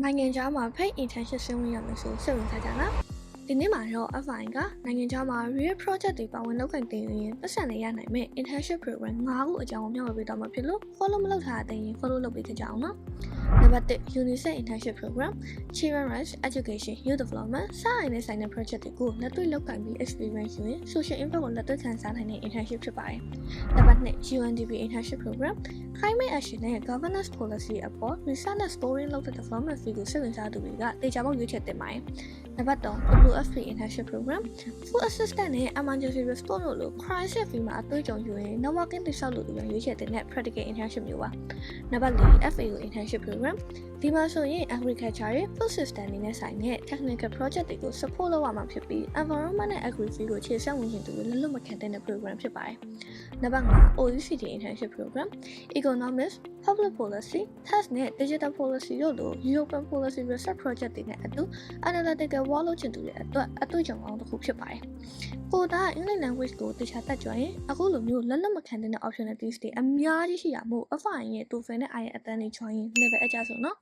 နိုင်ငံခြားမှာ paid internship ဆင်းဝင်ရမယ်ဆိုစိတ်ဝင်စားကြလားဒီနေ့မှာတော့ FI ကနိုင်ငံခြားမှာ real project တွေပါဝင်လုပ်ကိုင်တင်ယူရင်ပတ်စံလေးရနိုင်မဲ့ internship program 5ခုအကြောင်းကိုမျှဝေပေးတော့မှာဖြစ်လို့ follow မလုပ်ထားတဲ့ရင် follow လုပ်ပေးကြအောင်နော်နံပါတ်1 UNICEF internship program Children Rights Education Youth Development စရိုင်းနဲ့ဆိုင်တဲ့ project တွေကိုလက်တွေ့လုပ်ကိုင်ပြီး experience ယူရင် social impact ကိုလက်တွေ့ခံစားနိုင်တဲ့ internship ဖြစ်ပါတယ်နံပါတ်2 UNDP internship program Climate Action နဲ့ Governance Policy အပေါ် research နဲ့ story လုပ်တဲ့ development field ကိုစိတ်ဝင်စားသူတွေကတေချာပေါက်ရွေးချယ်တင်ပါတယ်နံပါတ်3 WFP internship program Food Assistant နဲ့ Emergency Response လို့ crisis field မှာအတွေ့အကြုံယူရင် networking တိစောက်လို့တွေရွေးချယ်တဲ့ practical internship မျိုးပါနံပါတ်4 FAO internship program ဒီမှာဆိုရင် agriculture ရဲ့ food system တွေနဲ့ဆိုင်တဲ့ technical project တွေကို support လုပ်ရမှာဖြစ်ပြီး environment နဲ့ agri field ကိုခြေဆက်ဝင်ရင်သူတွေလက်လွတ်မခံတဲ့ program ဖြစ်ပါတယ်နံပါတ်5 OECD internship program Economics Public Policy Tax နဲ့ Digital Policy တို့လို European Policy Research Project တွေနဲ့အတူ analytical work လုပ်ချင်သူတွေအတွက်အတွေ့အကြုံအောင်တစ်ခုဖြစ်ပါတယ်ကိုဒါ English language ကိုတခြားတက်ကြွရင်အခုလိုမျိုးလက်လွတ်မခံတဲ့ opportunities တွေအများကြီးရှိရမို့ FI ရဲ့ TOEFL နဲ့ IELTS အတန်းတွေ join ရင် level အကျဆုံးနော်